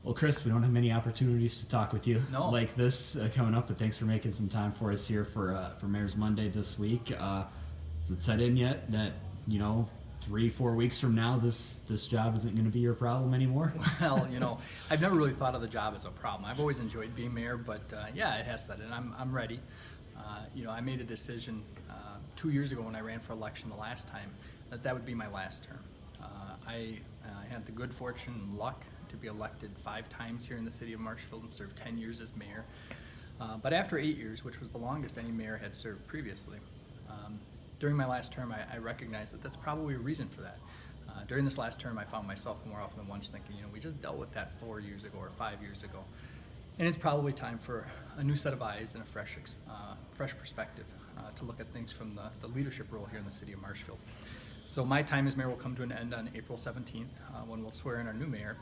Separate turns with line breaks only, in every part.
Well, Chris, we don't have many opportunities to talk with you
No.
like this coming up, but thanks for making some time for us here for Mayor's Monday this week. Is it set in yet that 3-4 weeks from now this job isn't going to be your problem anymore?
Well, I've never really thought of the job as a problem. I've always enjoyed being mayor, but yeah, it has set in. I'm ready. I made a decision 2 years ago when I ran for election the last time that would be my last term. I had the good fortune and luck to be elected 5 times here in the city of Marshfield and served 10 years as mayor. But after 8 years, which was the longest any mayor had served previously, during my last term, I recognized that that's probably a reason for that. During this last term, I found myself more often than once thinking, we just dealt with that 4 years ago or 5 years ago. And it's probably time for a new set of eyes and a fresh perspective to look at things from the leadership role here in the city of Marshfield. So my time as mayor will come to an end on April 17th when we'll swear in our new mayor,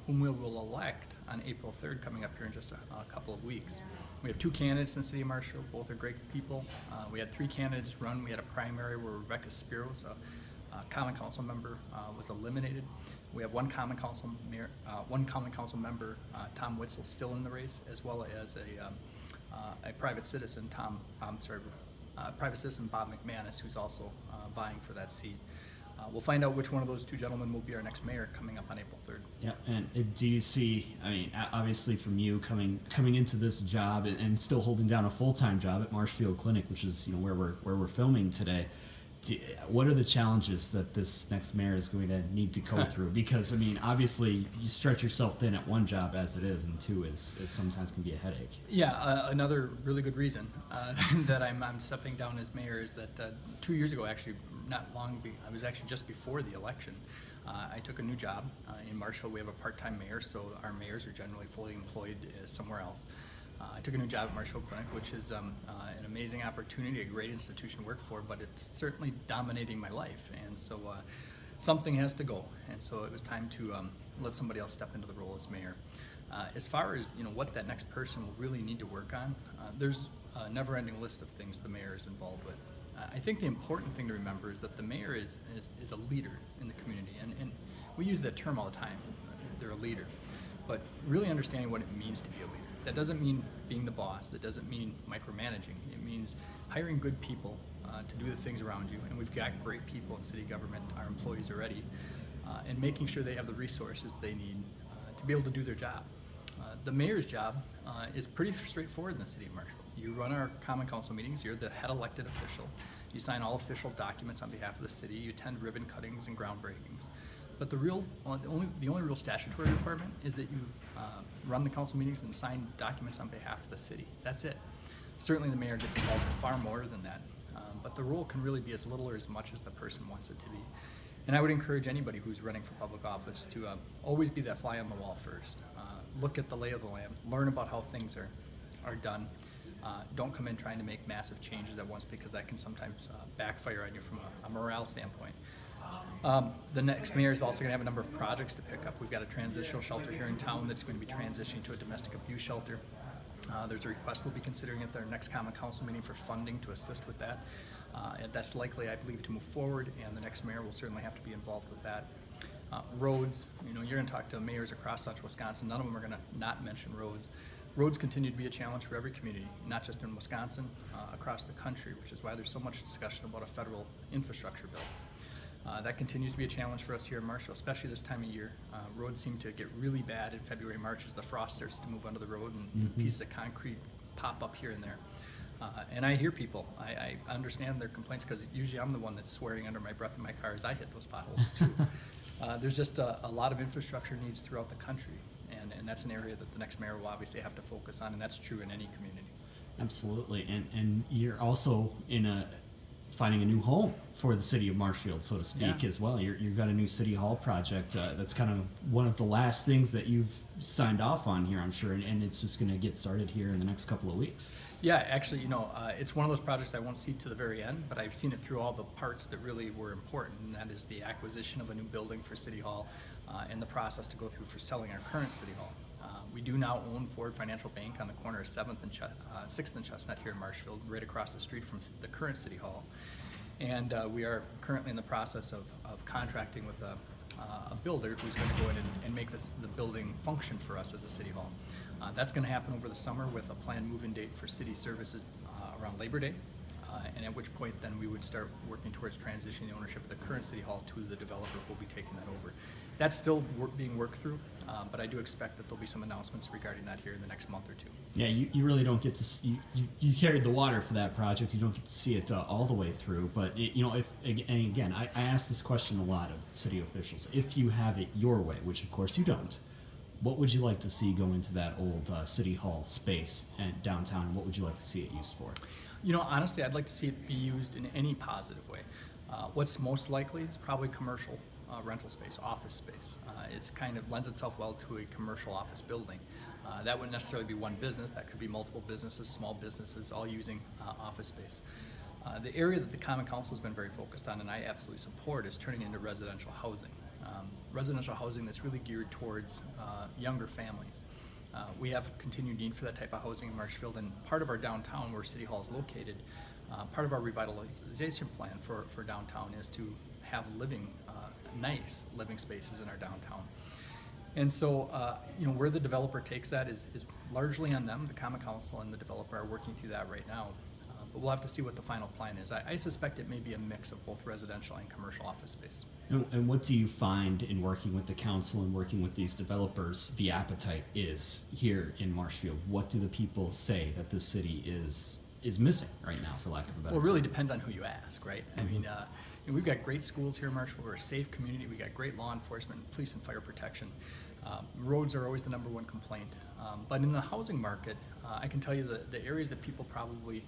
whom we will elect on April 3rd, coming up here in just a couple of weeks. We have 2 candidates in the city of Marshfield. Both are great people. We had 3 candidates run. We had a primary where Rebecca Spiros, a common council member, was eliminated. We have one common council member, Tom Witzel, still in the race, as well as a private citizen, private citizen Bob McManus, who's also vying for that seat. We'll find out which one of those 2 gentlemen will be our next mayor coming up on April 3rd.
Yeah, and do you see? I mean, obviously, from you coming into this job and still holding down a full-time job at Marshfield Clinic, which is where we're filming today. What are the challenges that this next mayor is going to need to go through? Because I mean, obviously, you stretch yourself thin at one job as it is, and 2 is sometimes can be a headache.
Yeah, another really good reason that I'm stepping down as mayor is that 2 years ago, actually, I was actually just before the election. I took a new job in Marshfield. We have a part-time mayor, so our mayors are generally fully employed somewhere else. I took a new job at Marshfield Clinic, which is an amazing opportunity, a great institution to work for, but it's certainly dominating my life, and so something has to go, and so it was time to let somebody else step into the role as mayor. As far as what that next person will really need to work on, there's a never-ending list of things the mayor is involved with. I think the important thing to remember is that the mayor is a leader in the community, and we use that term all the time. They're a leader, but really understanding what it means to be a leader. That doesn't mean being the boss. That doesn't mean micromanaging. It means hiring good people to do the things around you, and we've got great people in city government, our employees already, and making sure they have the resources they need to be able to do their job. The mayor's job is pretty straightforward in the city of Marshfield. You run our common council meetings. You're the head elected official. You sign all official documents on behalf of the city. You attend ribbon cuttings and groundbreakings. But the only real statutory requirement is that you run the council meetings and sign documents on behalf of the city. That's it. Certainly the mayor gets involved in far more than that, but the role can really be as little or as much as the person wants it to be. And I would encourage anybody who's running for public office to always be that fly on the wall first. Look at the lay of the land, learn about how things are done. Don't come in trying to make massive changes at once, because that can sometimes backfire on you from a morale standpoint. The next mayor is also going to have a number of projects to pick up. We've got a transitional shelter here in town that's going to be transitioning to a domestic abuse shelter. There's a request we'll be considering at their next common council meeting for funding to assist with that. And that's likely, I believe, to move forward, and the next mayor will certainly have to be involved with that. Roads, you're going to talk to mayors across central Wisconsin. None of them are going to not mention roads. Roads continue to be a challenge for every community, not just in Wisconsin, across the country, which is why there's so much discussion about a federal infrastructure bill. That continues to be a challenge for us here in Marshfield, especially this time of year. Roads seem to get really bad in February, March as the frost starts to move under the road and pieces of concrete pop up here and there. And I hear people. I understand their complaints, because usually I'm the one that's swearing under my breath in my car as I hit those potholes too. There's just a lot of infrastructure needs throughout the country, and that's an area that the next mayor will obviously have to focus on, and that's true in any community.
Absolutely, and you're also finding a new home for the city of Marshfield, so to speak, as well. You've got a new city hall project that's kind of one of the last things that you've signed off on here, I'm sure, and it's just going to get started here in the next couple of weeks.
Yeah, actually, it's one of those projects I won't see to the very end, but I've seen it through all the parts that really were important, and that is the acquisition of a new building for City Hall and the process to go through for selling our current City Hall. We do now own Ford Financial Bank on the corner of 6th and Chestnut here in Marshfield, right across the street from the current City Hall. And we are currently in the process of contracting with a builder who's going to go in and make the building function for us as a city hall. That's going to happen over the summer with a planned move-in date for city services around Labor Day. And at which point then we would start working towards transitioning the ownership of the current city hall to the developer who will be taking that over. That's still being worked through, but I do expect that there'll be some announcements regarding that here in the next month or two.
Yeah, you really don't get to see, you carried the water for that project. You don't get to see it all the way through. But and again, I ask this question a lot of city officials. If you have it your way, which of course you don't, what would you like to see go into that old city hall space and downtown? And what would you like to see it used for?
Honestly, I'd like to see it be used in any positive way. What's most likely is probably commercial rental space, office space. It's kind of lends itself well to a commercial office building. That wouldn't necessarily be one business. That could be multiple businesses, small businesses, all using office space. The area that the Common Council has been very focused on, and I absolutely support, is turning into residential housing. Residential housing that's really geared towards younger families. We have continued need for that type of housing in Marshfield, and part of our downtown, where City Hall is located, part of our revitalization plan for downtown is to have nice living spaces in our downtown. And so, where the developer takes that is largely on them. The Common Council and the developer are working through that right now. But we'll have to see what the final plan is. I suspect it may be a mix of both residential and commercial office space.
And what do you find in working with the council and working with these developers, the appetite is here in Marshfield? What do the people say that this city is missing right now, for lack of a better term?
Well, it really depends on who you ask, right? I mean, we've got great schools here in Marshfield. We're a safe community. We got great law enforcement, police and fire protection. Roads are always the number one complaint. But in the housing market, I can tell you that the areas that people probably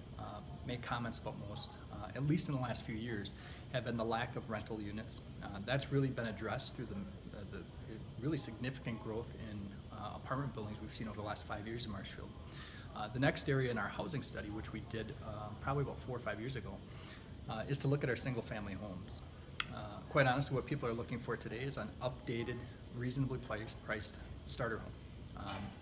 make comments about most, at least in the last few years, have been the lack of rental units. That's really been addressed through the really significant growth in apartment buildings we've seen over the last 5 years in Marshfield. The next area in our housing study, which we did probably about 4 or 5 years ago, is to look at our single-family homes. Quite honestly, what people are looking for today is an updated, reasonably priced starter home.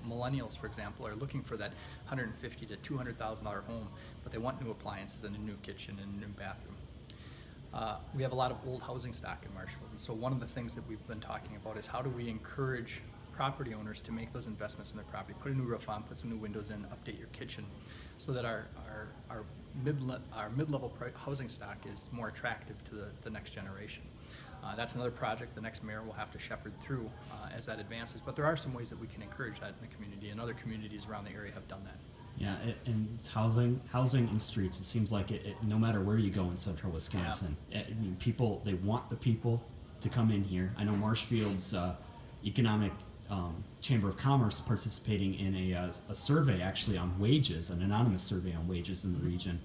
Millennials, for example, are looking for that $150,000 to $200,000 home, but they want new appliances and a new kitchen and a new bathroom. We have a lot of old housing stock in Marshfield, and so one of the things that we've been talking about is how do we encourage property owners to make those investments in their property, put a new roof on, put some new windows in, update your kitchen, so that our mid-level housing stock is more attractive to the next generation. That's another project the next mayor will have to shepherd through as that advances. But there are some ways that we can encourage that in the community, and other communities around the area have done that.
Yeah, and it's housing and streets. It seems like it no matter where you go in central Wisconsin, I mean, people, they want the people to come in here. I know Marshfield's economic Chamber of Commerce participating in a survey actually on wages, an anonymous survey on wages in the region.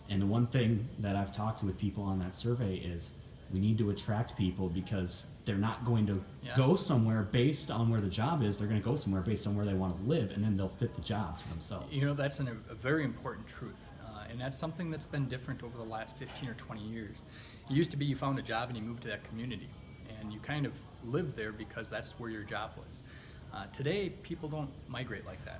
And the one thing that I've talked to with people on that survey is we need to attract people because they're not going to go somewhere based on where the job is. They're going to go somewhere based on where they want to live, and then they'll fit the job to themselves.
That's a very important truth. And that's something that's been different over the last 15 or 20 years. It used to be you found a job and you moved to that community, and you kind of lived there because that's where your job was. Today, people don't migrate like that.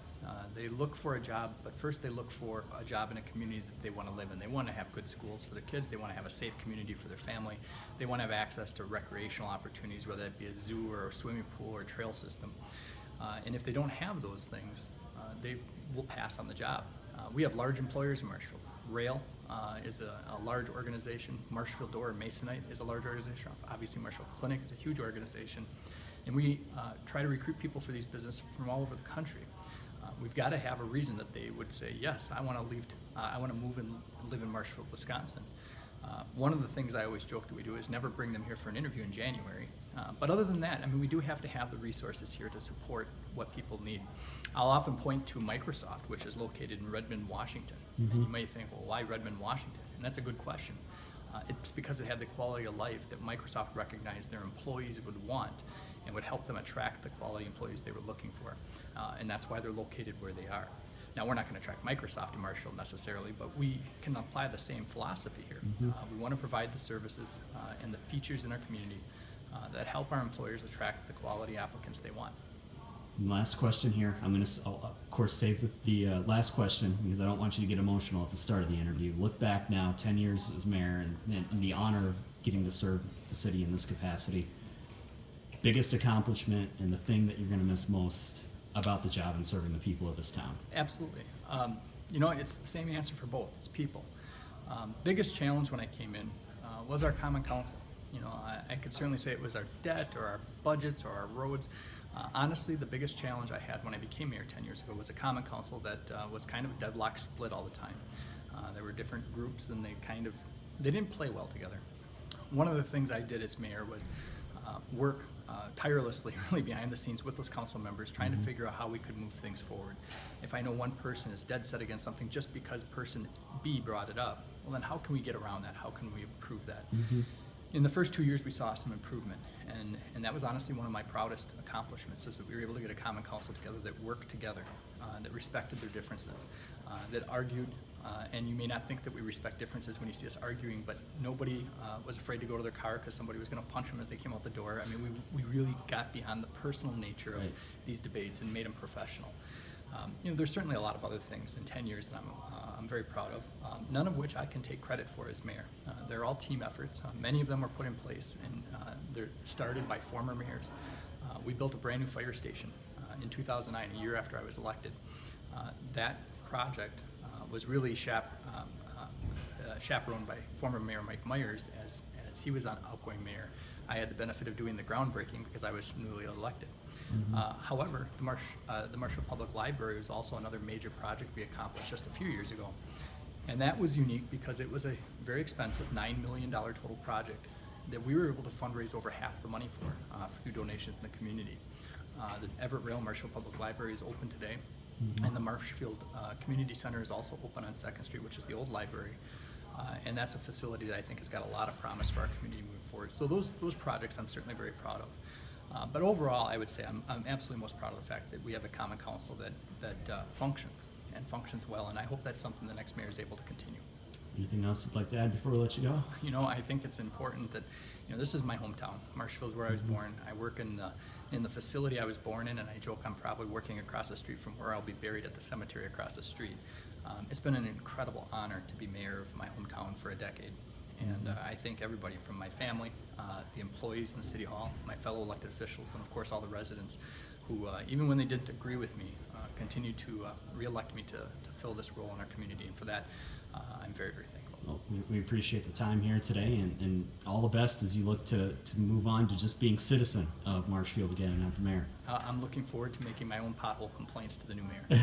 They look for a job, but first they look for a job in a community that they want to live in. They want to have good schools for their kids. They want to have a safe community for their family. They want to have access to recreational opportunities, whether that be a zoo or a swimming pool or a trail system. And if they don't have those things, they will pass on the job. We have large employers in Marshfield. Rail is a large organization. Marshfield Door Masonite is a large organization. Obviously, Marshfield Clinic is a huge organization. And we try to recruit people for these businesses from all over the country. We've got to have a reason that they would say, yes, I want to leave. I want to move and live in Marshfield, Wisconsin. One of the things I always joke that we do is never bring them here for an interview in January. But other than that, I mean, we do have to have the resources here to support what people need. I'll often point to Microsoft, which is located in Redmond, Washington. Mm-hmm. And you may think, well, why Redmond, Washington? And that's a good question. It's because it had the quality of life that Microsoft recognized their employees would want and would help them attract the quality employees they were looking for. And that's why they're located where they are. Now, we're not going to attract Microsoft to Marshfield necessarily, but we can apply the same philosophy here. Mm-hmm. We want to provide the services and the features in our community that help our employers attract the quality applicants they want.
And last question here. I'm going to, of course, save the last question because I don't want you to get emotional at the start of the interview. Look back now, 10 years as mayor and the honor of getting to serve the city in this capacity. biggest accomplishment and the thing that you're going to miss most about the job and serving the people of this town?
Absolutely. It's the same answer for both. It's people. Biggest challenge when I came in was our common council. I could certainly say it was our debt or our budgets or our roads. Honestly, the biggest challenge I had when I became mayor 10 years ago was a common council that was kind of deadlock split all the time. There were different groups and they didn't play well together. One of the things I did as mayor was work tirelessly really behind the scenes with those council members, trying to figure out how we could move things forward. If I know one person is dead set against something just because person B brought it up, well then how can we get around that? How can we improve that? In the first 2 years we saw some improvement, and that was honestly one of my proudest accomplishments, is that we were able to get a common council together that worked together, that respected their differences, that argued, and you may not think that we respect differences when you see us arguing, but nobody was afraid to go to their car because somebody was going to punch them as they came out the door. I mean, we really got beyond the personal nature of these debates and made them professional. There's certainly a lot of other things in 10 years that I'm very proud of, none of which I can take credit for as mayor. They're all team efforts. Many of them are put in place, and they're started by former mayors. We built a brand new fire station in 2009, a year after I was elected. That project was really chaperoned by former Mayor Mike Myers as he was on outgoing mayor. I had the benefit of doing the groundbreaking because I was newly elected. However, the Marshfield Public Library was also another major project we accomplished just a few years ago. And that was unique because it was a very expensive $9 million total project that we were able to fundraise over half the money for through donations in the community. The Everett Rail Marshfield Public Library is open today, and the Marshfield Community Center is also open on 2nd Street, which is the old library. And that's a facility that I think has got a lot of promise for our community moving forward. So those projects I'm certainly very proud of. But overall, I would say I'm absolutely most proud of the fact that we have a common council that functions and functions well, and I hope that's something the next mayor is able to continue.
Anything else you'd like to add before we let you go?
I think it's important that, this is my hometown. Marshfield is where I was born. I work in the facility I was born in, and I joke I'm probably working across the street from where I'll be buried at the cemetery across the street. It's been an incredible honor to be mayor of my hometown for a decade. And I thank everybody from my family, the employees in the City Hall, my fellow elected officials, and of course all the residents who, even when they didn't agree with me, continued to re-elect me to fill this role in our community. And for that, I'm very, very thankful.
Well, we appreciate the time here today, and all the best as you look to move on to just being citizen of Marshfield again and not the mayor.
I'm looking forward to making my own pothole complaints to the new mayor.